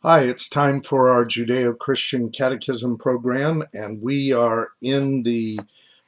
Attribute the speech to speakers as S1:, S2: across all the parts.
S1: Hi, it's time for our Judeo-Christian Catechism program, and we are in the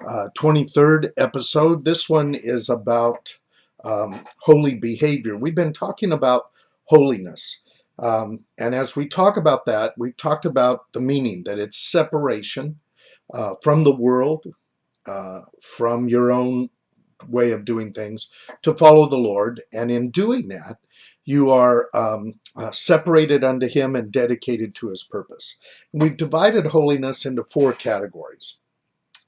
S1: 23rd episode. This one is about holy behavior. We've been talking about holiness, and as we talk about that, we've talked about the meaning that it's separation from the world, from your own way of doing things to follow the Lord. And in doing that, you are separated unto Him and dedicated to His purpose. And we've divided holiness into four categories.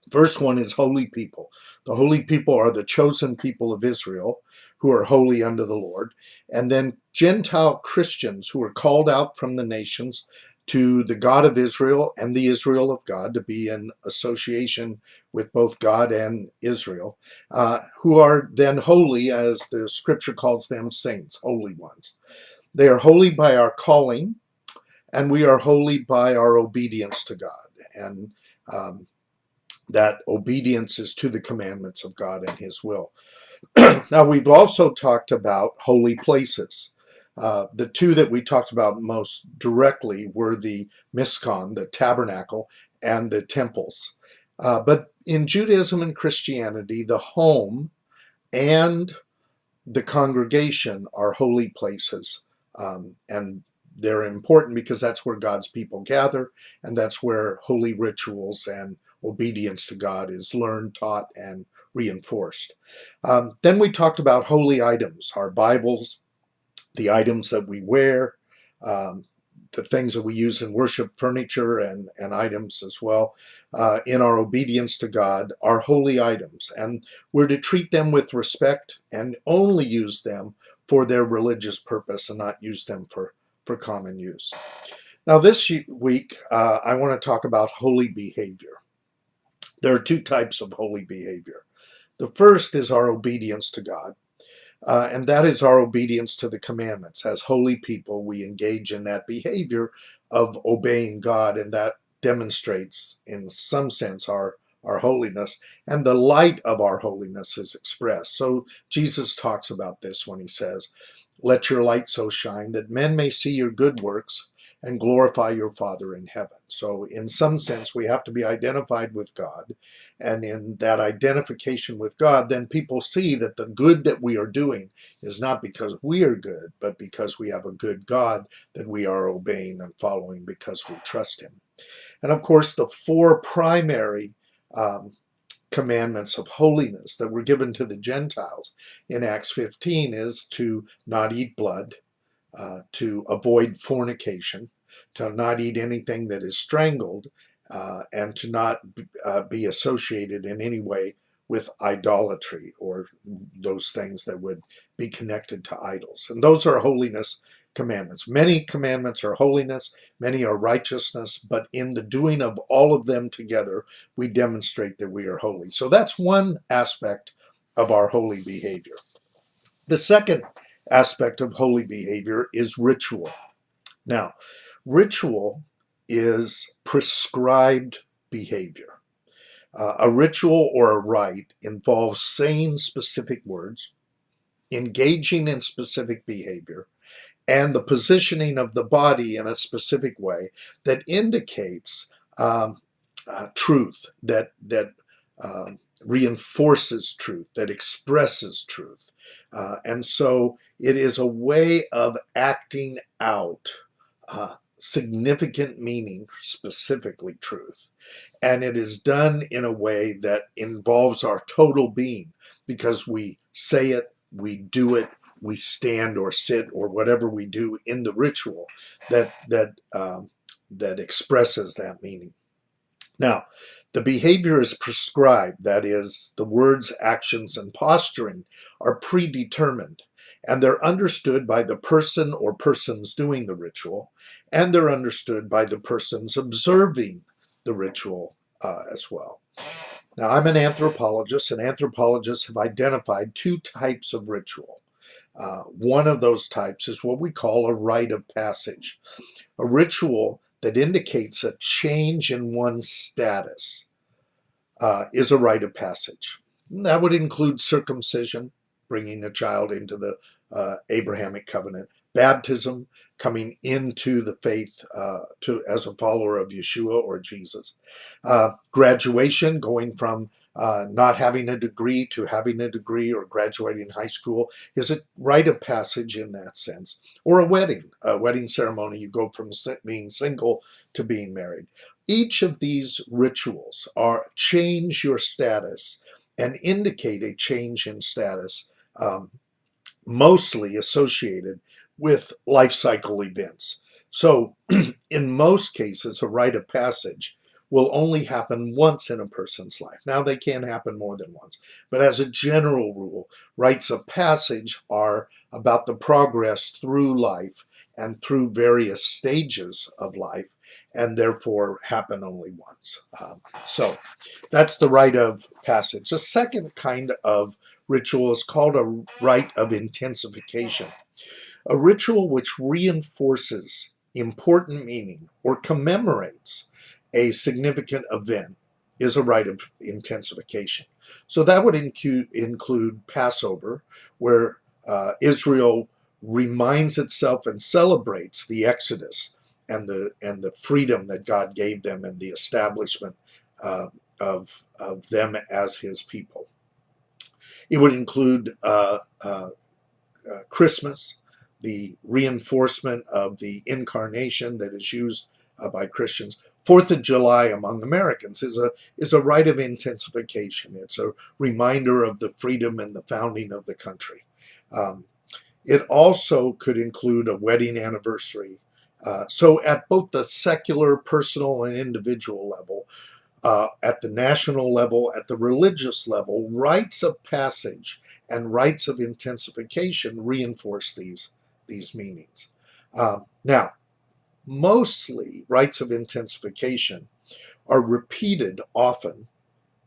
S1: First one is holy people. The holy people are the chosen people of Israel who are holy unto the Lord. And then Gentile Christians who are called out from the nations to the God of Israel and the Israel of God, to be in association with both God and Israel, who are then holy, as the scripture calls them, saints, holy ones. They are holy by our calling, and we are holy by our obedience to God. And that obedience is to the commandments of God and His will. Now, we've also talked about holy places. The two that we talked about most directly were the Mishkan, the tabernacle, and the temples. But in Judaism and Christianity, the home and the congregation are holy places. And they're important because that's where God's people gather, and that's where holy rituals and obedience to God is learned, taught, and reinforced. Then we talked about holy items, our Bibles, the items that we wear, um, the things that we use in worship, furniture and items as well, in our obedience to God, are holy items. And we're to treat them with respect and only use them for their religious purpose and not use them for common use. Now, this week, I want to talk about holy behavior. There are two types of holy behavior. The first is our obedience to God. And that is our obedience to the commandments. As holy people, we engage in that behavior of obeying God, and that demonstrates, in some sense, our holiness. And the light of our holiness is expressed. So Jesus talks about this when He says, "Let your light so shine that men may see your good works and glorify your Father in heaven." So in some sense, we have to be identified with God. And in that identification with God, then people see that the good that we are doing is not because we are good, but because we have a good God that we are obeying and following because we trust Him. And of course, the four primary um, commandments of holiness that were given to the Gentiles in Acts 15 is to not eat blood, to avoid fornication, to not eat anything that is strangled, and to not be associated in any way with idolatry or those things that would be connected to idols. And those are holiness commandments. Many commandments are holiness, many are righteousness, but in the doing of all of them together, we demonstrate that we are holy. So that's one aspect of our holy behavior. The second aspect of holy behavior is ritual. Now, ritual is prescribed behavior. A ritual or a rite involves saying specific words, engaging in specific behavior, and the positioning of the body in a specific way that indicates truth, that reinforces truth, that expresses truth. And so it is a way of acting out significant meaning, specifically truth. And it is done in a way that involves our total being because we say it, we do it, we stand or sit or whatever we do in the ritual that expresses that meaning. Now, the behavior is prescribed, that is, the words, actions, and posturing are predetermined, and they're understood by the person or persons doing the ritual, and they're understood by the persons observing the ritual as well. Now, I'm an anthropologist, and anthropologists have identified two types of ritual. One of those types is what we call a rite of passage, a ritual that indicates a change in one's status is a rite of passage. And that would include circumcision, bringing a child into the Abrahamic covenant, baptism, coming into the faith as a follower of Yeshua or Jesus. Graduation, going from not having a degree to having a degree, or graduating high school, is a rite of passage in that sense. Or a wedding ceremony, you go from being single to being married. Each of these rituals change your status and indicate a change in status, mostly associated with life cycle events. So, in most cases, a rite of passage will only happen once in a person's life. Now, they can happen more than once, but as a general rule, rites of passage are about the progress through life and through various stages of life, and therefore happen only once. So, that's the rite of passage. The second kind of ritual is called a rite of intensification. A ritual which reinforces important meaning or commemorates a significant event is a rite of intensification. So that would include Passover, where Israel reminds itself and celebrates the Exodus and the freedom that God gave them and the establishment of them as His people. It would include Christmas, the reinforcement of the incarnation that is used by Christians. 4th of July among Americans is a rite of intensification. It's a reminder of the freedom and the founding of the country. It also could include a wedding anniversary. So at both the secular, personal, and individual level, at the national level, at the religious level, rites of passage and rites of intensification reinforce these meanings. Now, mostly rites of intensification are repeated often,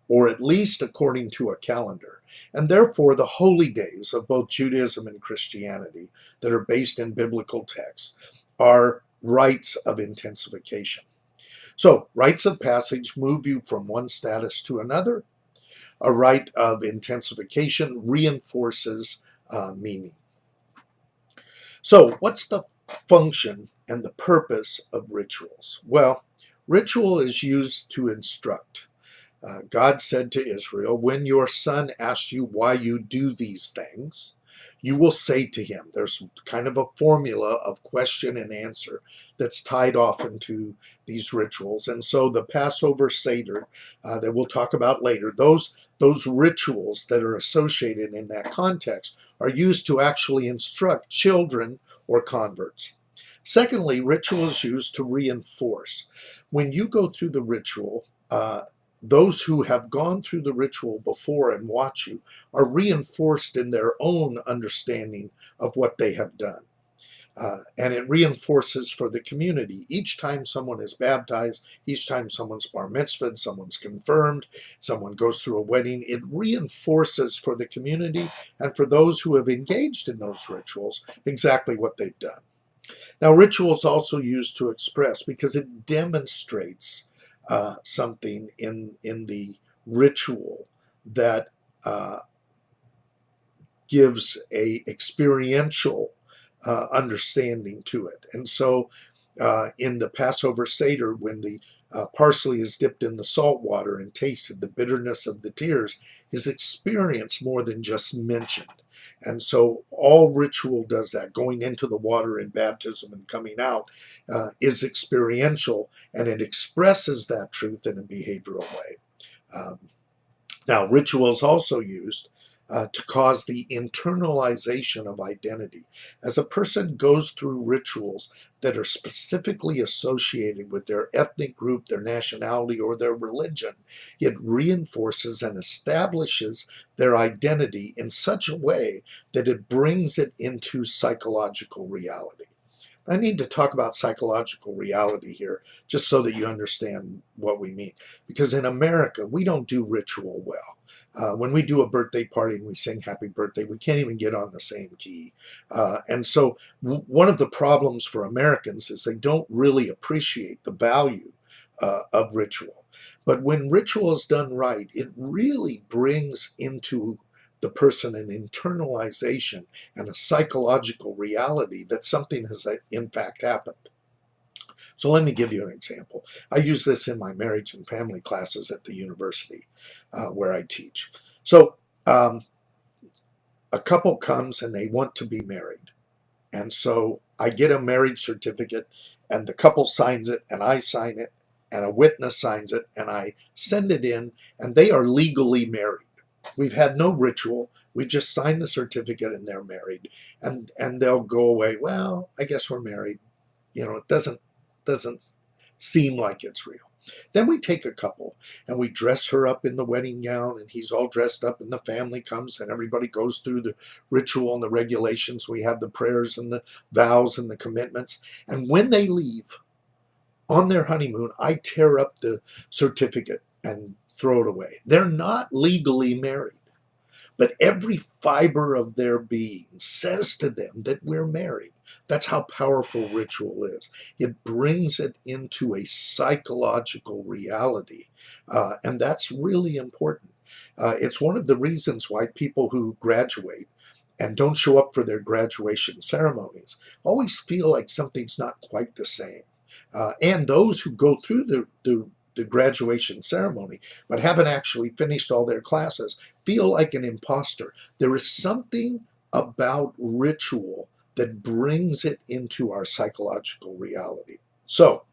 S1: or at least according to a calendar, and therefore the holy days of both Judaism and Christianity that are based in biblical texts are rites of intensification. So, rites of passage move you from one status to another. A rite of intensification reinforces meaning. So, what's the function and the purpose of rituals? Well, ritual is used to instruct. God said to Israel, when your son asks you why you do these things, you will say to him, there's kind of a formula of question and answer that's tied often to these rituals. And so the Passover Seder that we'll talk about later, those rituals that are associated in that context are used to actually instruct children or converts. Secondly, ritual is used to reinforce. When you go through the ritual, those who have gone through the ritual before and watch you are reinforced in their own understanding of what they have done. And it reinforces for the community. Each time someone is baptized, each time someone's bar mitzvahed, someone's confirmed, someone goes through a wedding, it reinforces for the community and for those who have engaged in those rituals exactly what they've done. Now, ritual is also used to express because it demonstrates something in the ritual that gives a experiential understanding to it. And so in the Passover Seder, when the parsley is dipped in the salt water and tasted the bitterness of the tears, is experienced more than just mentioned. And so all ritual does that. Going into the water in baptism and coming out is experiential, and it expresses that truth in a behavioral way. Now, ritual is also used to cause the internalization of identity. As a person goes through rituals that are specifically associated with their ethnic group, their nationality, or their religion, it reinforces and establishes their identity in such a way that it brings it into psychological reality. I need to talk about psychological reality here just so that you understand what we mean. Because in America, we don't do ritual well. When we do a birthday party and we sing happy birthday, we can't even get on the same key. And so one of the problems for Americans is they don't really appreciate the value of ritual. But when ritual is done right, it really brings into the person an internalization and a psychological reality that something has in fact happened. So let me give you an example. I use this in my marriage and family classes at the university where I teach. So a couple comes and they want to be married. And so I get a marriage certificate and the couple signs it and I sign it and a witness signs it and I send it in and they are legally married. We've had no ritual. We just signed the certificate and they're married. And they'll go away, well, I guess we're married. It doesn't seem like it's real. Then we take a couple and we dress her up in the wedding gown and he's all dressed up and the family comes and everybody goes through the ritual and the regulations. We have the prayers and the vows and the commitments. And when they leave on their honeymoon, I tear up the certificate and throw it away. They're not legally married. But every fiber of their being says to them that we're married. That's how powerful ritual is. It brings it into a psychological reality. And that's really important. It's one of the reasons why people who graduate and don't show up for their graduation ceremonies always feel like something's not quite the same. And those who go through the graduation ceremony but haven't actually finished all their classes feel like an imposter. There is something about ritual that brings it into our psychological reality. So,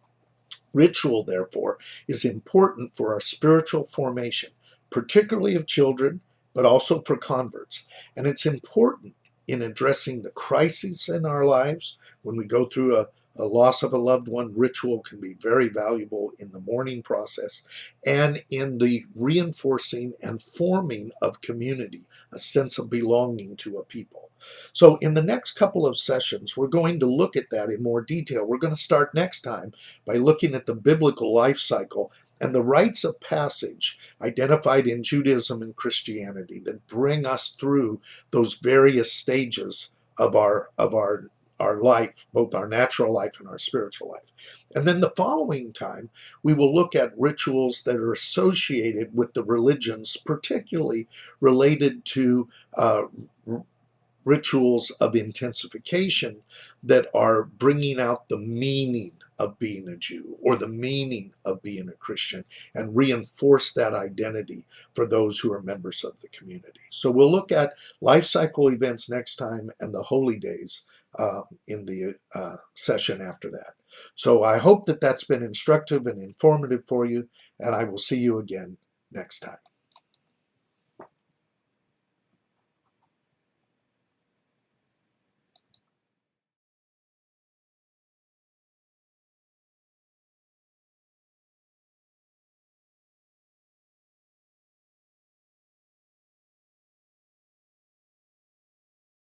S1: ritual, therefore, is important for our spiritual formation, particularly of children, but also for converts. And it's important in addressing the crises in our lives. When we go through a loss of a loved one, ritual can be very valuable in the mourning process and in the reinforcing and forming of community, a sense of belonging to a people. So in the next couple of sessions, we're going to look at that in more detail. We're going to start next time by looking at the biblical life cycle and the rites of passage identified in Judaism and Christianity that bring us through those various stages of our life, both our natural life and our spiritual life. And then the following time, we will look at rituals that are associated with the religions, particularly related to rituals of intensification that are bringing out the meaning of being a Jew or the meaning of being a Christian and reinforce that identity for those who are members of the community. So we'll look at life cycle events next time and the holy days in the session after that. So I hope that that's been instructive and informative for you, and I will see you again next time.